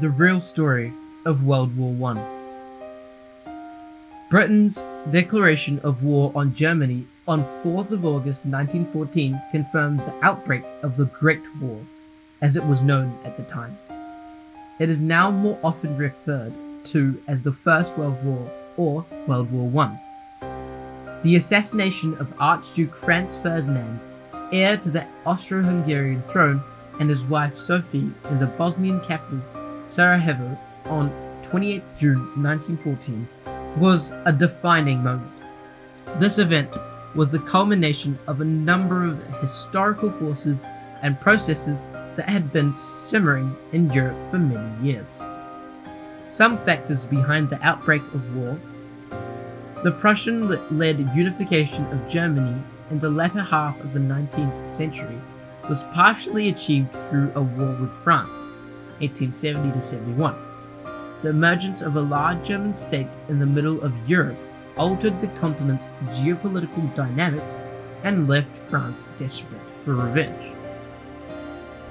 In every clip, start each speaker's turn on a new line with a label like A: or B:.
A: the real story of World War One. Britain's declaration of war on Germany on 4th of August 1914 confirmed the outbreak of the Great War, as it was known at the time. It is now more often referred to as the First World War or World War One. The assassination of Archduke Franz Ferdinand, heir to the Austro-Hungarian throne, and his wife Sophie in the Bosnian capital Sarajevo on 28 June 1914 was a defining moment. This event was the culmination of a number of historical forces and processes that had been simmering in Europe for many years. Some factors behind the outbreak of war: the Prussian-led unification of Germany in the latter half of the 19th century was partially achieved through a war with France, 1870-71. The emergence of a large German state in the middle of Europe altered the continent's geopolitical dynamics and left France desperate for revenge.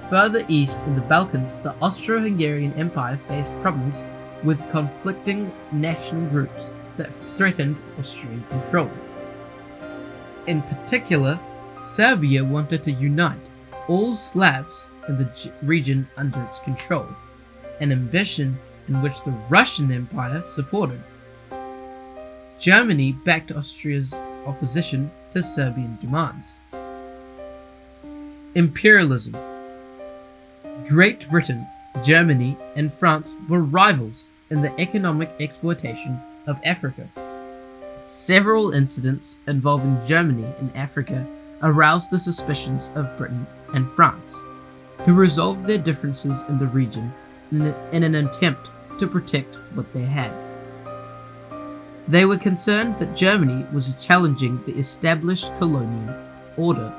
A: Further east in the Balkans, the Austro-Hungarian Empire faced problems with conflicting national groups that threatened Austrian control. In particular, Serbia wanted to unite all Slavs in the region under its control, an ambition in which the Russian Empire supported. Germany backed Austria's opposition to Serbian demands. Imperialism. Great Britain, Germany, and France were rivals in the economic exploitation of Africa. Several incidents involving Germany in Africa aroused the suspicions of Britain and France, who resolved their differences in the region in an attempt to protect what they had. They were concerned that Germany was challenging the established colonial order.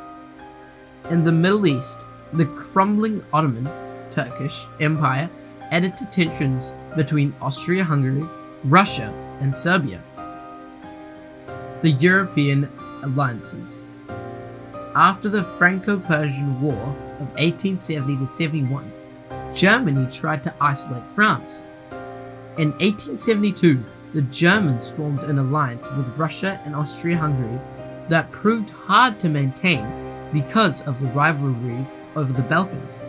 A: In the Middle East, the crumbling Ottoman Turkish Empire added to tensions between Austria-Hungary, Russia, and Serbia. The European alliances. After the Franco-Persian War of 1870-71, Germany tried to isolate France. In 1872, the Germans formed an alliance with Russia and Austria-Hungary that proved hard to maintain because of the rivalries over the Balkans.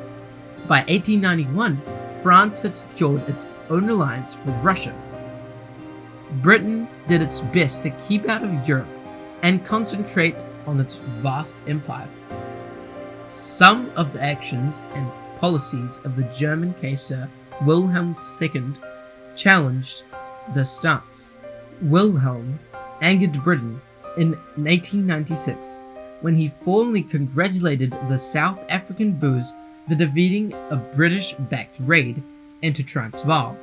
A: By 1891, France had secured its own alliance with Russia. Britain did its best to keep out of Europe and concentrate on its vast empire. Some of the actions and policies of the German Kaiser Wilhelm II challenged the stance. Wilhelm angered Britain in 1896 when he formally congratulated the South African Boers for defeating a British-backed raid into Transvaal.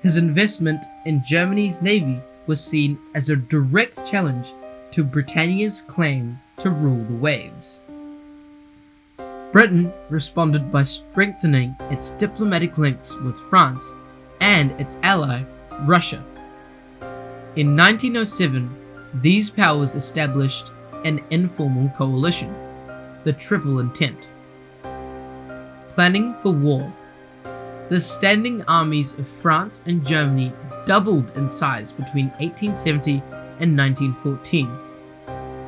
A: His investment in Germany's navy was seen as a direct challenge to Britannia's claim to rule the waves. Britain responded by strengthening its diplomatic links with France and its ally, Russia. In 1907, these powers established an informal coalition, the Triple Entente. Planning for war. The standing armies of France and Germany doubled in size between 1870 and 1914.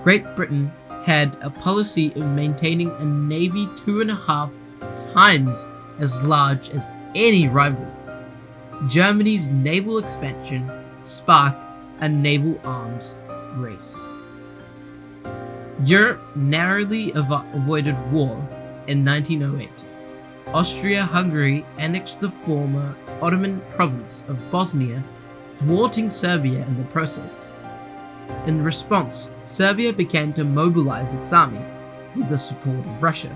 A: Great Britain had a policy of maintaining a navy 2.5 times as large as any rival. Germany's naval expansion sparked a naval arms race. Europe narrowly avoided war in 1908. Austria-Hungary annexed the former Ottoman province of Bosnia, thwarting Serbia in the process. In response, Serbia began to mobilize its army with the support of Russia.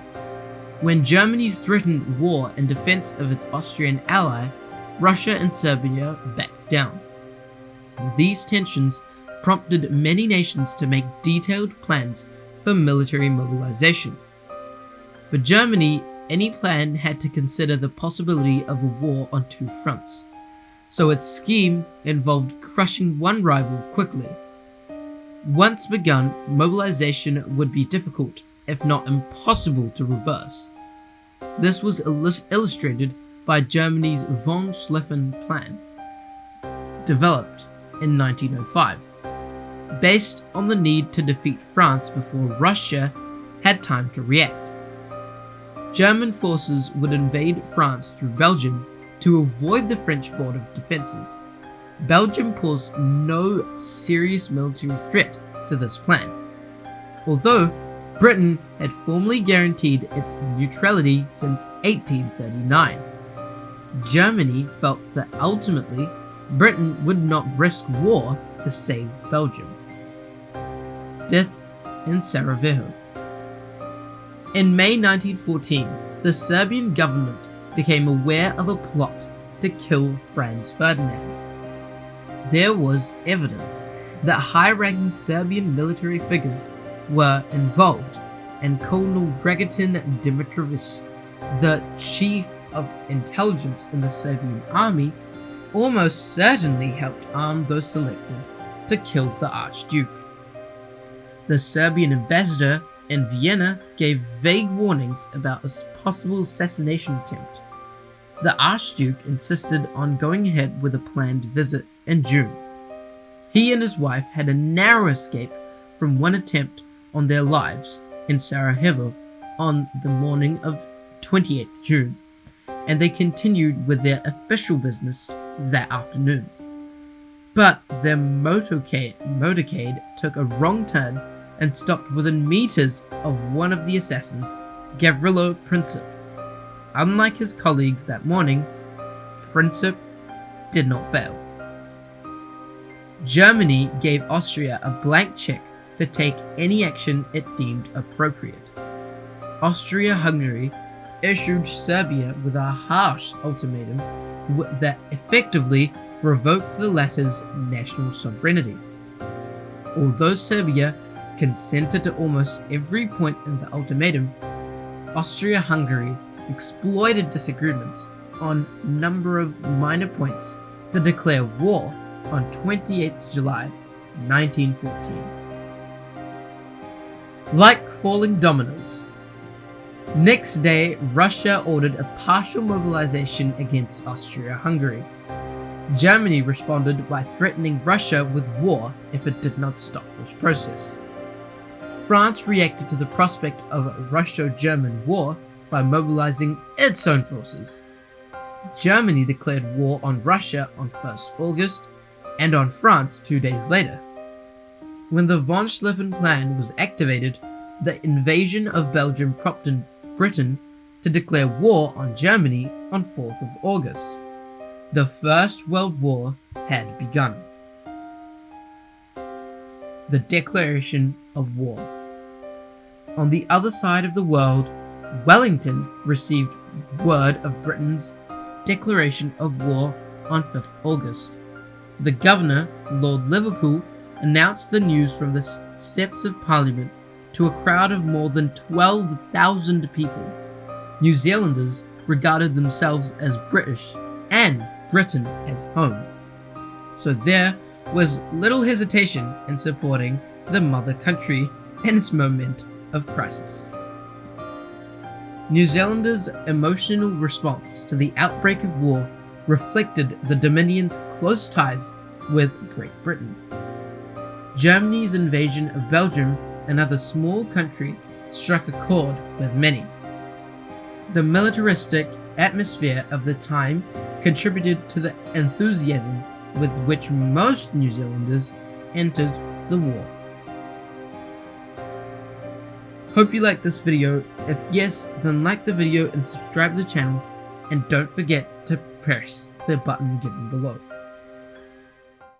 A: When Germany threatened war in defense of its Austrian ally, Russia and Serbia backed down. These tensions prompted many nations to make detailed plans for military mobilization. For Germany, any plan had to consider the possibility of a war on two fronts, so its scheme involved crushing one rival quickly. Once begun, mobilization would be difficult, if not impossible, to reverse. This was illustrated by Germany's von Schlieffen Plan, developed in 1905, based on the need to defeat France before Russia had time to react. German forces would invade France through Belgium to avoid the French border defenses. Belgium posed no serious military threat to this plan, although Britain had formally guaranteed its neutrality since 1839. Germany felt that ultimately Britain would not risk war to save Belgium. Death in Sarajevo. In May 1914, the Serbian government became aware of a plot to kill Franz Ferdinand. There was evidence that high-ranking Serbian military figures were involved, and Colonel Dragutin Dimitrovic, the chief of intelligence in the Serbian army, almost certainly helped arm those selected to kill the Archduke. The Serbian ambassador in Vienna gave vague warnings about a possible assassination attempt. The Archduke insisted on going ahead with a planned visit in June. He and his wife had a narrow escape from one attempt on their lives in Sarajevo on the morning of 28th June, and they continued with their official business that afternoon. But their motorcade took a wrong turn and stopped within meters of one of the assassins, Gavrilo Princip. Unlike his colleagues that morning, Princip did not fail. Germany gave Austria a blank check to take any action it deemed appropriate. Austria-Hungary issued Serbia with a harsh ultimatum that effectively revoked the latter's national sovereignty. Although Serbia consented to almost every point in the ultimatum, Austria-Hungary exploited disagreements on a number of minor points to declare war on 28th July 1914. Like falling dominoes. Next day, Russia ordered a partial mobilization against Austria-Hungary. Germany responded by threatening Russia with war if it did not stop this process. France reacted to the prospect of a Russo-German war by mobilizing its own forces. Germany declared war on Russia on 1st August and on France 2 days later. When the von Schlieffen Plan was activated, the invasion of Belgium prompted Britain to declare war on Germany on 4th of August. The First World War had begun. The Declaration of War. On the other side of the world, Wellington received word of Britain's declaration of war on 5th August. The governor, Lord Liverpool, announced the news from the steps of Parliament to a crowd of more than 12,000 people. New Zealanders regarded themselves as British and Britain as home. So there was little hesitation in supporting the mother country in its moment of crisis. New Zealanders' emotional response to the outbreak of war reflected the Dominion's close ties with Great Britain. Germany's invasion of Belgium, another small country, struck a chord with many. The militaristic atmosphere of the time contributed to the enthusiasm with which most New Zealanders entered the war. Hope you liked this video. If yes, then like the video and subscribe to the channel, and don't forget to press the button given below.